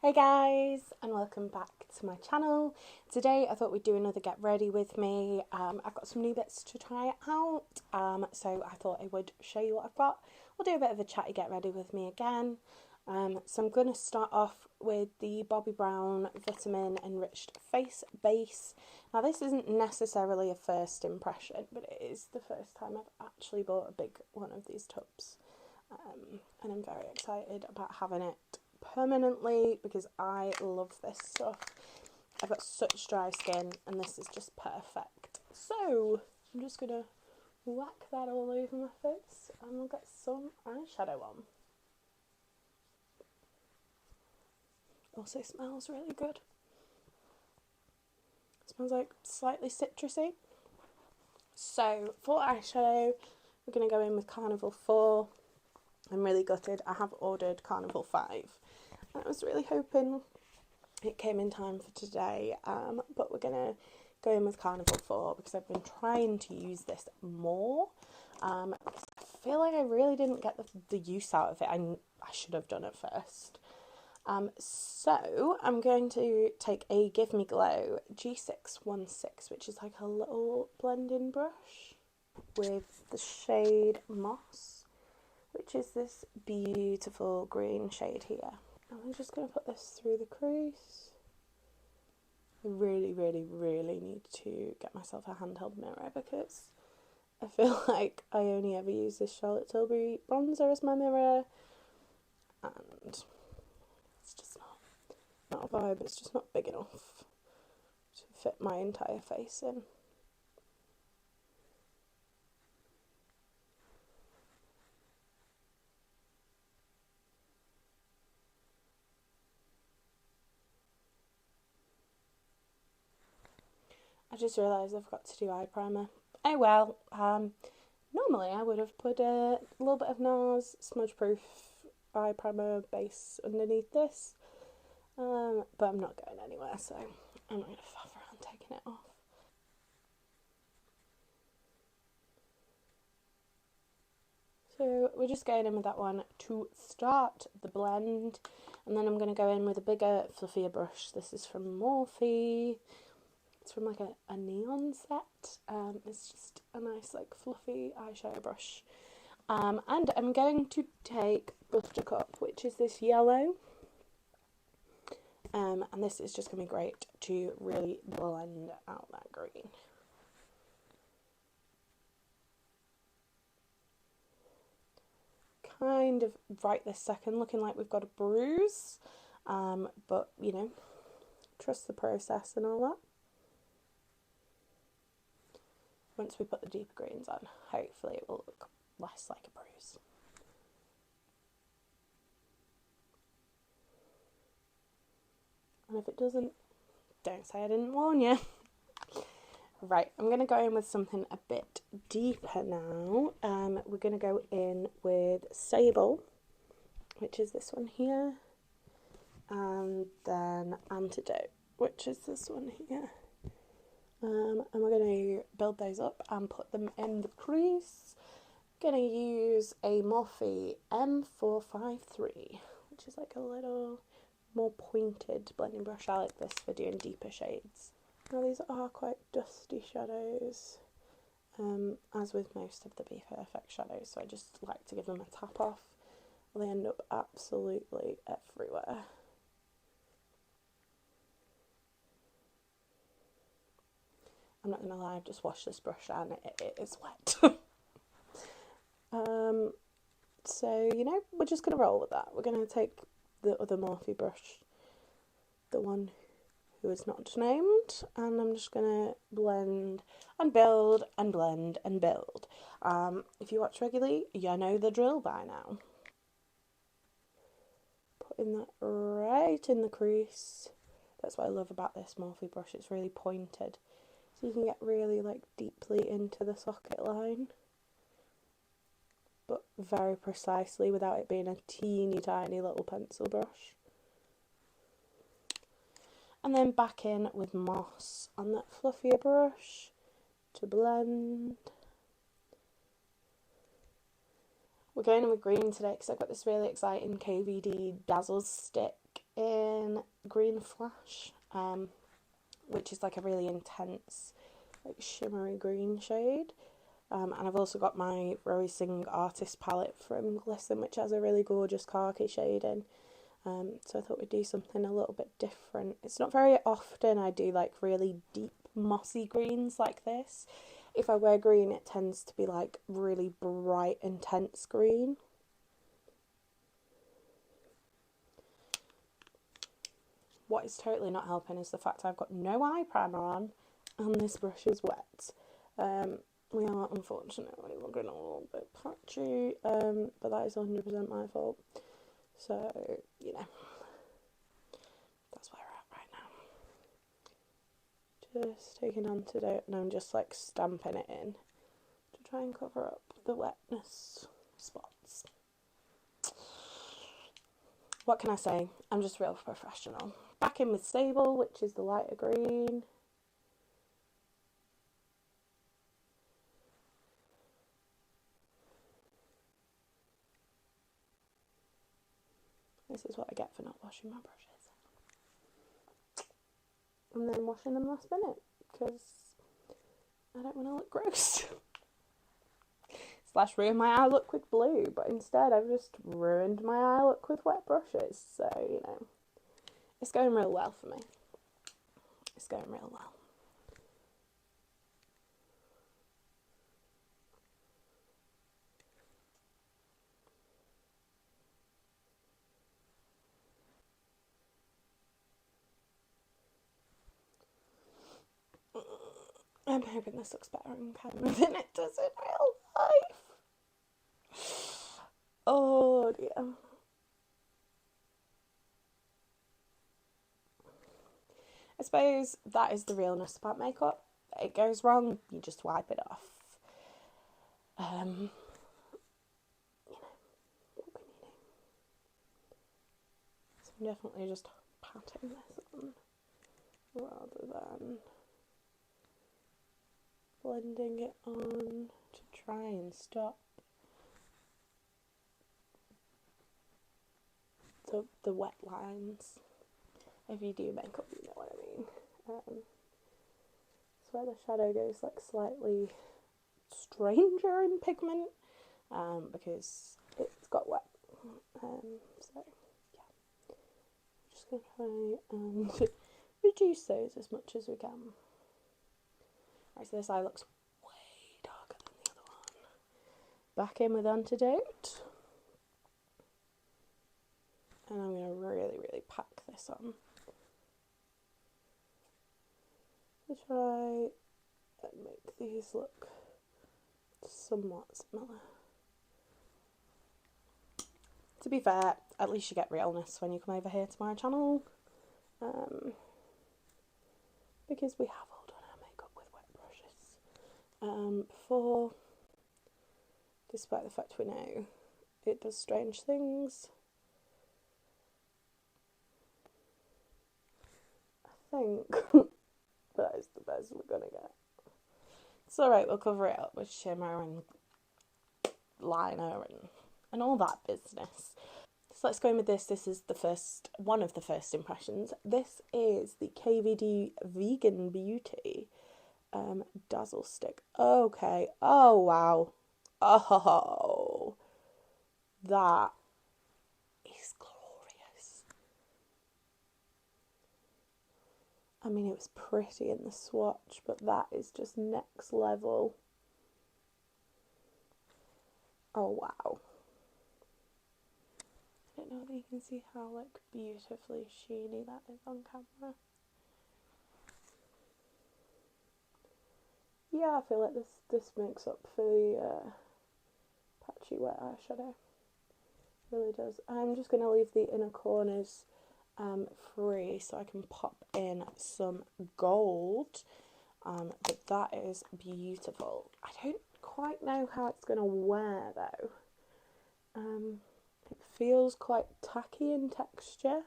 Hey guys, and welcome back to my channel. Today I thought we'd do another get ready with me. I've got some new bits to try out, so I thought I would show you what I've got. We'll do a bit of a chatty get ready with me again. So I'm going to start off with the Bobbi Brown Vitamin Enriched Face Base. Now this isn't necessarily a first impression, but it is the first time I've actually bought a big one of these tubs. And I'm very excited about having it permanently because I love this stuff. I've got such dry skin and this is just perfect. So I'm just gonna whack that all over my face and we'll get some eyeshadow on. Also smells really good. It smells like slightly citrusy. So for eyeshadow we're gonna go in with Carnival 4. I'm really gutted. I have ordered Carnival 5. And I was really hoping it came in time for today, but we're going to go in with Carnival 4 because I've been trying to use this more. I feel like I really didn't get the use out of it. I should have done it first. So I'm going to take a Give Me Glow G616, which is like a little blending brush with the shade Moss, which is this beautiful green shade here. And I'm just going to put this through the crease. I really need to get myself a handheld mirror because I feel like I only ever use this Charlotte Tilbury bronzer as my mirror, and it's just not a vibe. It's just not big enough to fit my entire face in. I just realised I've got to do eye primer. Oh well, normally I would have put a little bit of NARS smudge proof eye primer base underneath this, but I'm not going anywhere, so I'm not going to faff around taking it off. So we're just going in with that one to start the blend, and then I'm going to go in with a bigger, fluffier brush. This is from Morphe. It's from like a neon set. It's just a nice like fluffy eyeshadow brush. And I'm going to take Buttercup, which is this yellow. And this is just going to be great to really blend out that green. Kind of right this second looking like we've got a bruise. But, you know, trust the process and all that. Once we put the deeper greens on, hopefully it will look less like a bruise. And if it doesn't, don't say I didn't warn you. Right, I'm going to go in with something a bit deeper now. We're going to go in with Sable, which is this one here. And then Antidote, which is this one here. And we're going to build those up and put them in the crease. Going to use a Morphe M453, which is like a little more pointed blending brush. I like this for doing deeper shades. Now these are quite dusty shadows, as with most of the Be Perfect shadows, so I just like to give them a tap off. They end up absolutely everywhere. I'm not going to lie, I've just washed this brush and it is wet. So, you know, we're just going to roll with that. We're going to take the other Morphe brush, the one who is not named, and I'm just going to blend and build and blend and build. If you watch regularly, you know the drill by now. Putting that right in the crease. That's what I love about this Morphe brush, it's really pointed. So you can get really like deeply into the socket line, but very precisely without it being a teeny tiny little pencil brush. And then back in with Moss on that fluffier brush to blend. We're going in with green today because I've got this really exciting KVD Dazzle stick in Green Flash, which is like a really intense, like shimmery green shade. And I've also got my Rosing Artist palette from Glisten, which has a really gorgeous khaki shade in. So I thought we'd do something a little bit different. It's not very often I do like really deep mossy greens like this. If I wear green, it tends to be like really bright, intense green. What is totally not helping is the fact I've got no eye primer on and this brush is wet. We are unfortunately looking a little bit patchy, but that is 100% my fault. So, you know, that's where we're at right now. Just taking Antidote and I'm just like stamping it in to try and cover up the wetness spots. What can I say? I'm just real professional. Back in with Stable, which is the lighter green. This is what I get for not washing my brushes. And then washing them last minute, because I don't want to look gross. Slash ruin my eye look with blue, but instead I've just ruined my eye look with wet brushes. So, you know, it's going real well for me. It's going real well. I'm hoping this looks better on camera than it does in real life. Oh dear. I suppose that is the realness about makeup. It goes wrong, you just wipe it off. You know, what can you do? So I'm definitely just patting this on rather than blending it on to try and stop the wet lines. If you do makeup, you know what I mean. It's where the shadow goes like slightly stranger in pigment, because it's got wet. So yeah, I'm just gonna try and reduce those as much as we can. Right, so this eye looks way darker than the other one. Back in with Antidote. And I'm going to really pack this on. To try and make these look somewhat similar. To be fair, at least you get realness when you come over here to my channel. Because we have all done our makeup with wet brushes before, despite the fact we know it does strange things. I think that is the best we're gonna get. It's alright, we'll cover it up with shimmer and liner and all that business. So let's go in with this. This is one of the first impressions. This is the KVD Vegan Beauty Dazzle stick. Okay. Oh wow. Oh, that is glorious. I mean, it was pretty in the swatch, but that is just next level. Oh wow. I don't know whether you can see how like beautifully sheeny that is on camera. Yeah, I feel like this makes up for the patchy wet eyeshadow. It really does. I'm just going to leave the inner corners free so I can pop in some gold. But that is beautiful. I don't quite know how it's going to wear though. It feels quite tacky in texture.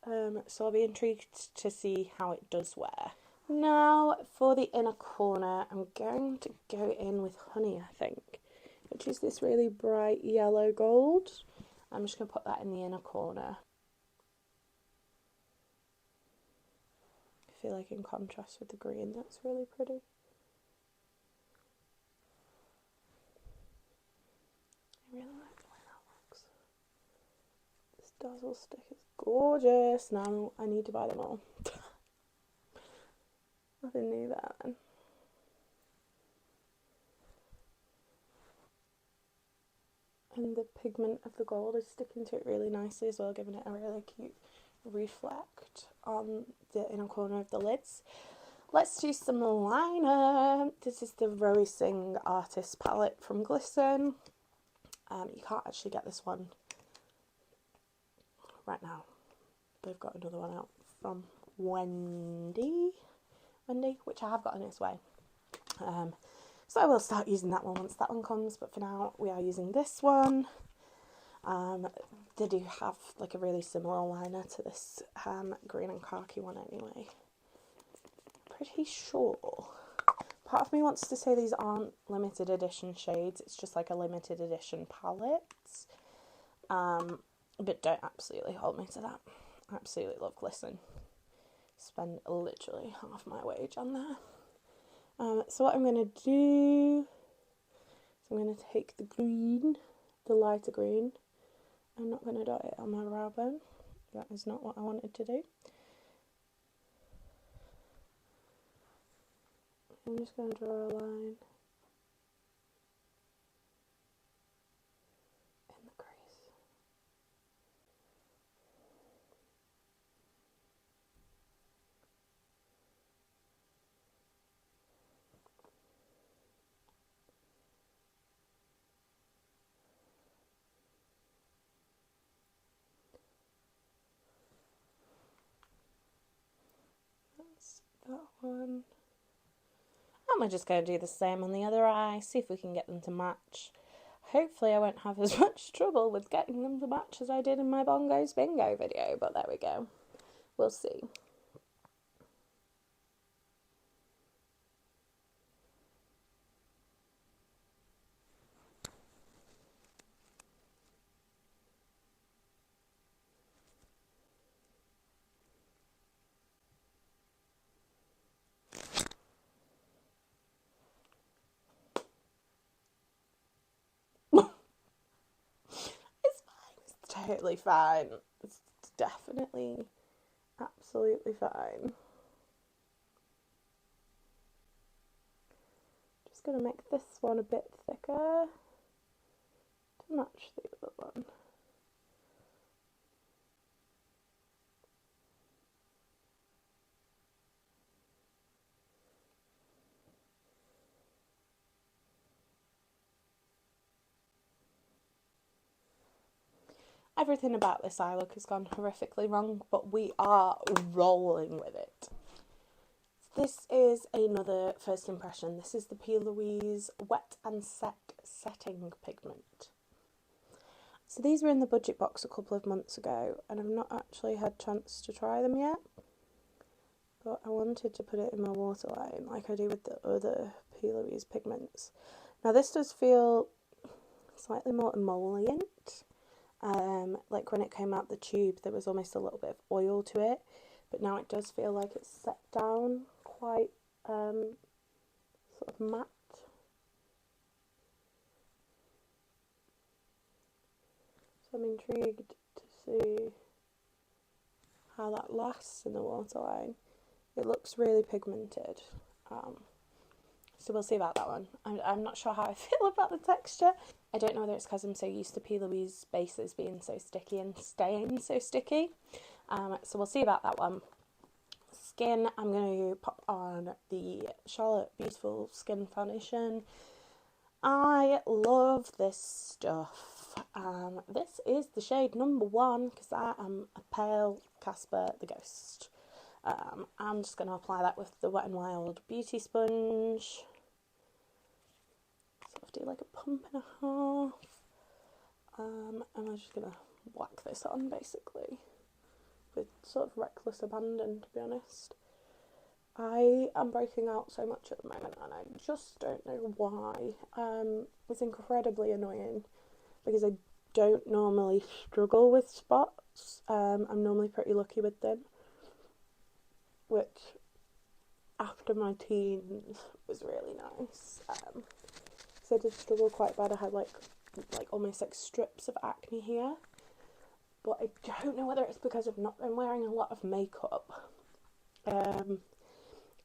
So I'll be intrigued to see how it does wear. Now for the inner corner, I'm going to go in with Honey, I think, which is this really bright yellow gold. I'm just going to put that in the inner corner. feel like in contrast with the green, that's really pretty. I really like the way that looks. This Dazzle stick is gorgeous. Now I need to buy them all. Nothing new there then. And the pigment of the gold is sticking to it really nicely as well, giving it a really cute reflect on the inner corner of the lids. Let's do some liner. This is the Flirting Artist palette from Glisten. You can't actually get this one right now. They've got another one out from Wendy, which I have got on its way. So I will start using that one once that one comes, but for now we are using this one. They do have like a really similar liner to this green and khaki one anyway. Pretty sure. Part of me wants to say these aren't limited edition shades, it's just like a limited edition palette. But don't absolutely hold me to that. I absolutely love Glisten. Spend literally half my wage on there. So what I'm going to do is I'm going to take the green, the lighter green. I'm not going to dot it on my brow bone. That is not what I wanted to do. I'm just going to draw a line in the crease. That's that one. And we're just going to do the same on the other eye, see if we can get them to match. Hopefully I won't have as much trouble with getting them to match as I did in my Bongos Bingo video, but there we go. We'll see. Totally fine. It's definitely absolutely fine. Just going to make this one a bit thicker to match the other one. Everything about this eye look has gone horrifically wrong, but we are rolling with it. This is another first impression. This is the P. Louise Wet and Set Setting Pigment. So these were in the budget box a couple of months ago, and I've not actually had a chance to try them yet. But I wanted to put it in my waterline like I do with the other P. Louise pigments. Now this does feel slightly more emollient. Like when it came out the tube there was almost a little bit of oil to it, but now it does feel like it's set down quite sort of matte. So I'm intrigued to see how that lasts in the waterline. It looks really pigmented, so we'll see about that one. I'm not sure how I feel about the texture. I don't know whether it's because I'm so used to P. Louise bases being so sticky and staying so sticky. So we'll see about that one. Skin, I'm going to pop on the Charlotte Beautiful Skin Foundation. I love this stuff. This is the shade number 1 because I am a pale Casper the Ghost. I'm just going to apply that with the Wet n Wild Beauty Sponge. So I'll do like a pump and a half. And I'm just going to whack this on basically with sort of reckless abandon, to be honest. I am breaking out so much at the moment and I just don't know why. It's incredibly annoying because I don't normally struggle with spots. I'm normally pretty lucky with them, which after my teens was really nice. So I did struggle quite bad. I had like almost like strips of acne here, but I don't know whether it's because I've not been wearing a lot of makeup. And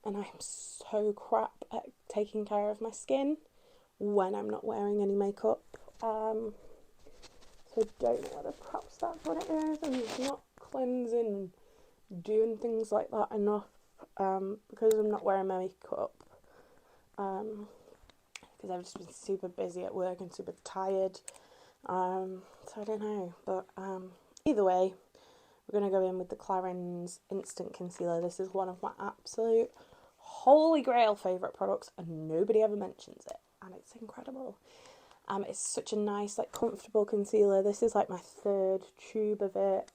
I'm so crap at taking care of my skin when I'm not wearing any makeup. So I don't know whether perhaps that's what it is. I'm just not cleansing, doing things like that enough, because I'm not wearing my makeup. Because I've just been super busy at work and super tired. So I don't know. But either way, we're going to go in with the Clarins Instant Concealer. This is one of my absolute holy grail favourite products, and nobody ever mentions it. And it's incredible. It's such a nice, like, comfortable concealer. This is like my third tube of it.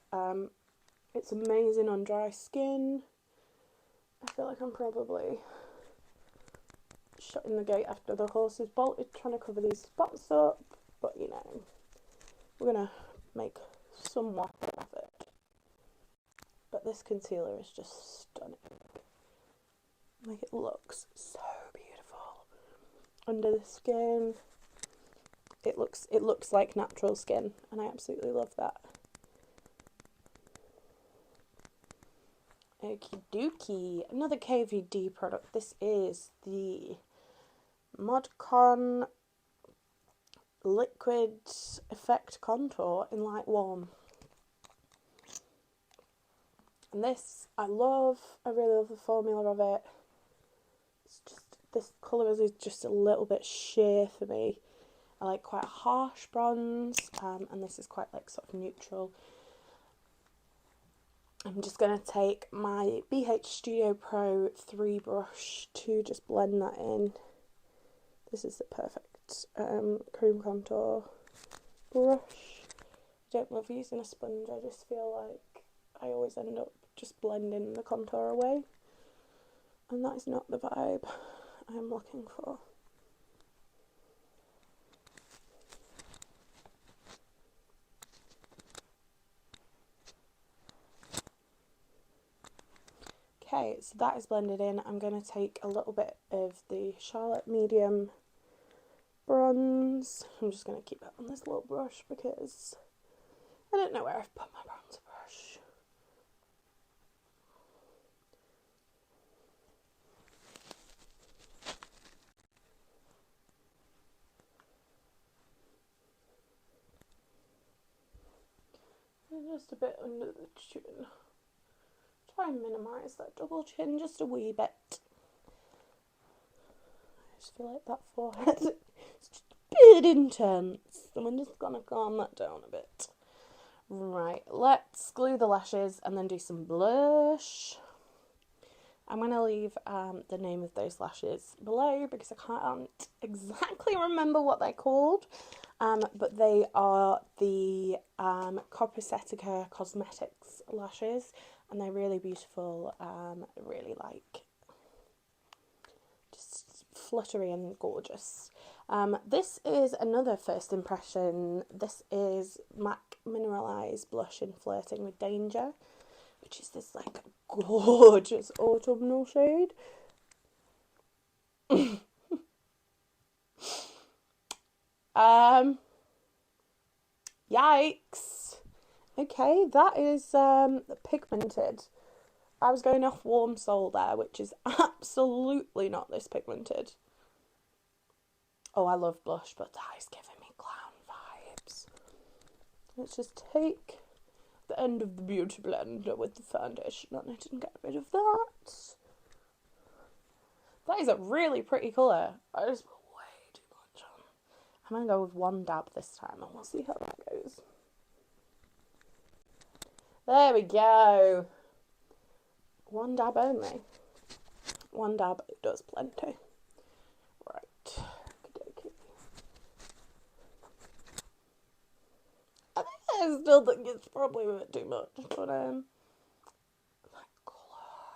It's amazing on dry skin. I feel like I'm probably shutting the gate after the horse is bolted, trying to cover these spots up. But, you know, we're going to make somewhat of an effort. But this concealer is just stunning. Like, it looks so beautiful under the skin. It looks like natural skin, and I absolutely love that. Okie dokie. Another KVD product. This is the Modcon Liquid Effect Contour in Light Warm. And this, I love. I really love the formula of it. It's just, this colour is just a little bit sheer for me. I like quite a harsh bronze, and this is quite like sort of neutral. I'm just going to take my BH Studio Pro 3 brush to just blend that in. This is the perfect cream contour brush. I don't love using a sponge, I just feel like I always end up just blending the contour away. And that is not the vibe I am looking for. Okay, so that is blended in. I'm going to take a little bit of the Charlotte Medium bronze. I'm just going to keep it on this little brush because I don't know where I've put my bronzer brush. And just a bit under the chin. Try and minimise that double chin just a wee bit. I just feel like that forehead is just a bit intense. So I'm just going to calm that down a bit. Right, let's glue the lashes and then do some blush. I'm going to leave the name of those lashes below because I can't exactly remember what they're called. But they are the Copacetica Cosmetics lashes. And they're really beautiful, really like, just fluttery and gorgeous. This is another first impression. This is MAC Mineralize Blush in Flirting with Danger, which is this like gorgeous autumnal shade. Yikes. Okay, that is pigmented. I was going off Warm Soul there, which is absolutely not this pigmented. Oh, I love blush, but that is giving me clown vibes. Let's just take the end of the beauty blender with the foundation on it and get rid of that. That is a really pretty colour. I just put way too much on. I'm going to go with one dab this time and we'll see how that goes. There we go. One dab only. One dab does plenty. Right. Okey-dokey. I still think it's probably a bit too much, but that colour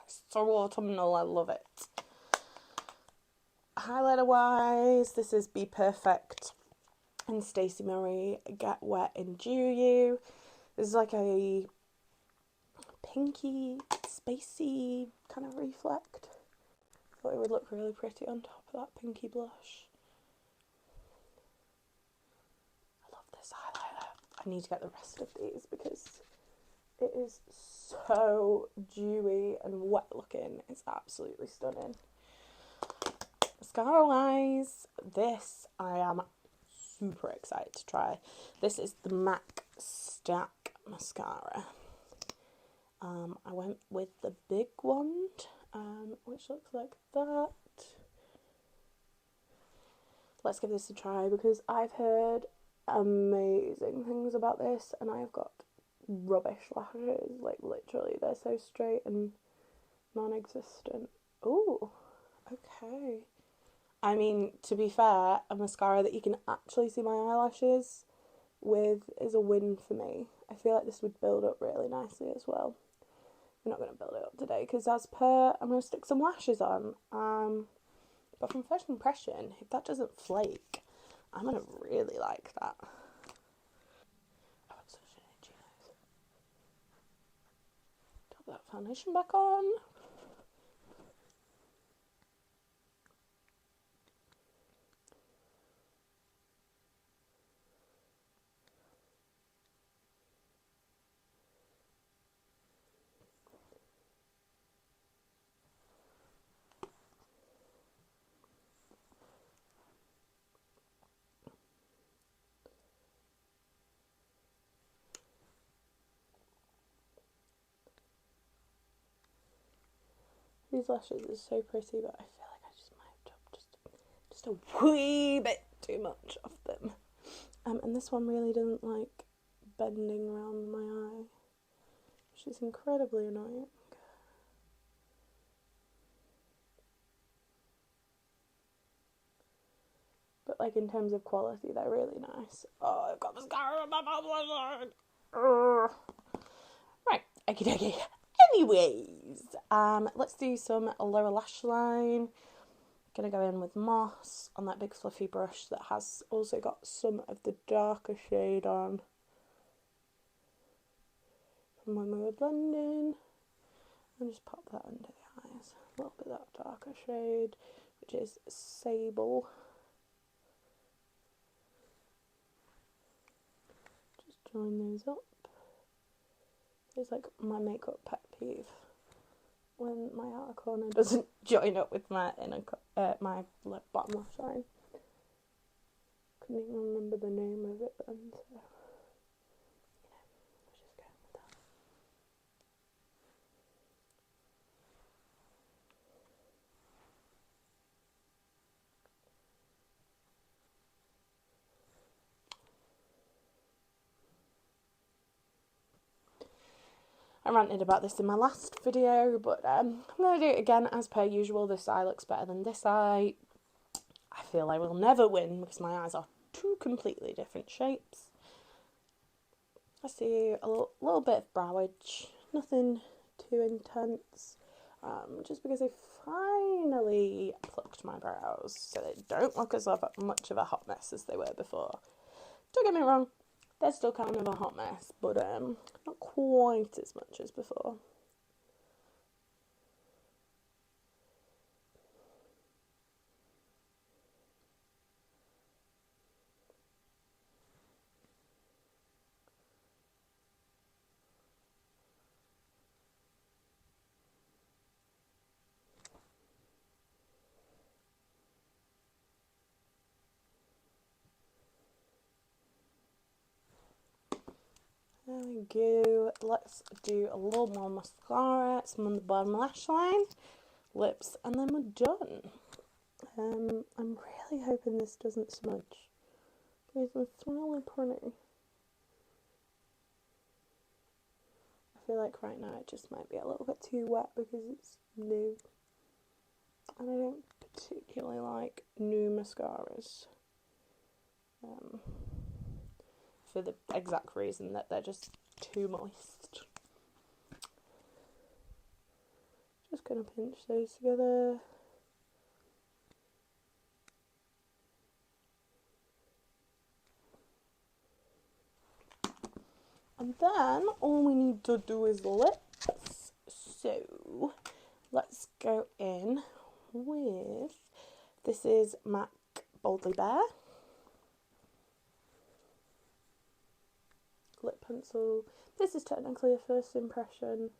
is so autumnal. I love it. Highlighter wise, this is Be Perfect and Stacey Marie Get Wet and Dew You. This is like a pinky, spacey kind of reflect. thought it would look really pretty on top of that pinky blush. I love this highlighter. I need to get the rest of these because it is so dewy and wet looking. It's absolutely stunning. Mascara wise, this I am super excited to try. This is the MAC Stack Mascara. I went with the big wand, which looks like that. Let's give this a try because I've heard amazing things about this and I've got rubbish lashes, like literally they're so straight and non-existent. Oh, okay. I mean, to be fair, a mascara that you can actually see my eyelashes with is a win for me. I feel like this would build up really nicely as well. We're not going to build it up today because as per, I'm going to stick some lashes on. But from first impression, if that doesn't flake, I'm going to really like that. I've got such an itchy nose. Put that foundation back on. These lashes are so pretty, but I feel like I just might have dropped just a wee bit too much of them. And this one really doesn't like bending around my eye, which is incredibly annoying. But like in terms of quality, they're really nice. Oh, I've got mascara on my mouth. Right, okie dokie. Anyways, let's do some lower lash line. Gonna go in with Moss on that big fluffy brush that has also got some of the darker shade on from when we were blending. And just pop that under the eyes. A little bit of that darker shade, which is Sable. Just join those up. It's like my makeup pet peeve when my outer corner doesn't join up with my inner my bottom lash line. Couldn't even remember the name of it then, so you know, let's just go with that. I ranted about this in my last video, but I'm going to do it again as per usual. This eye looks better than this eye. I feel I will never win because my eyes are two completely different shapes. Let's do a little bit of browage, nothing too intense, just because I finally plucked my brows so they don't look as much of a hot mess as they were before. Don't get me wrong, they're still kind of a hot mess, but not quite as much as before. There we go. Let's do a little more mascara, some on the bottom lash line, lips, and then we're done. I'm really hoping this doesn't smudge because it's really pretty. I feel like right now it just might be a little bit too wet because it's new. And I don't particularly like new mascaras. For the exact reason that they're just too moist. Just gonna pinch those together. And then all we need to do is lips. So let's go in with, this is MAC Boldly Bare lip pencil. This is technically a first impression.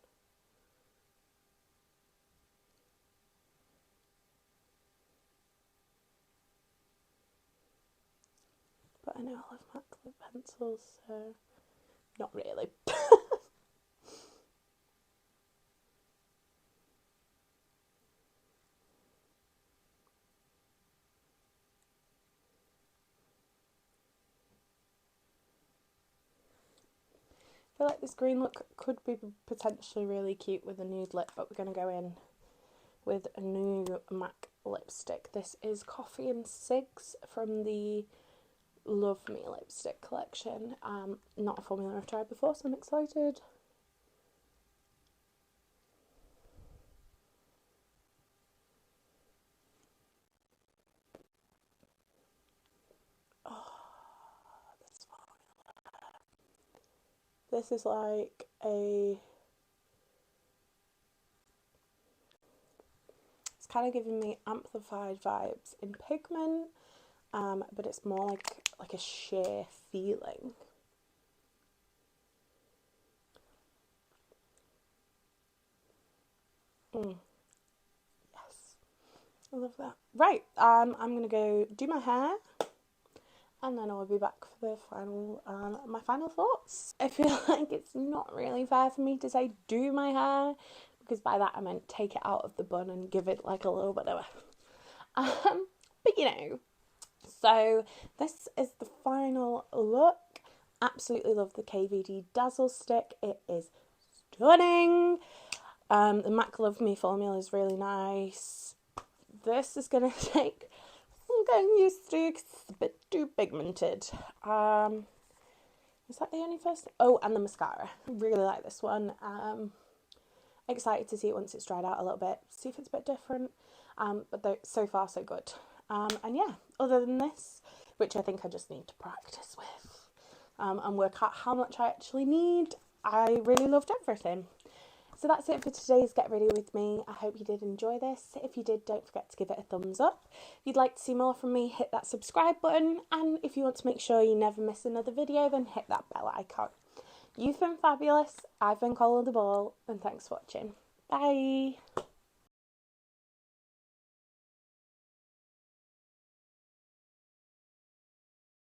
But I know I love MAC lip pencils, so not really. I feel like this green look could be potentially really cute with a nude lip, but we're going to go in with a new MAC lipstick. This is Coffee and Cigs from the Love Me lipstick collection. Not a formula I've tried before, so I'm excited. This is like it's kind of giving me amplified vibes in Pigment, but it's more like a sheer feeling. Yes, I love that. Right, I'm gonna go do my hair, and then I'll be back for the final, my final thoughts. I feel like it's not really fair for me to say do my hair, because by that I meant take it out of the bun and give it like a little bit of a, but you know. So this is the final look. Absolutely love the KVD Dazzle stick. It is stunning. The MAC Love Me formula is really nice. This is going to take some getting used to because it's a bit too pigmented. Is that the only first? Oh, and the mascara. I really like this one. Excited to see it once it's dried out a little bit. See if it's a bit different. But so far so good. And yeah, other than this, which I think I just need to practice with and work out how much I actually need, I really loved everything. So that's it for today's Get Ready With Me. I hope you did enjoy this. If you did, don't forget to give it a thumbs up. If you'd like to see more from me, hit that subscribe button. And if you want to make sure you never miss another video, then hit that bell icon. You've been fabulous. I've been Coleoftheball, and thanks for watching. Bye.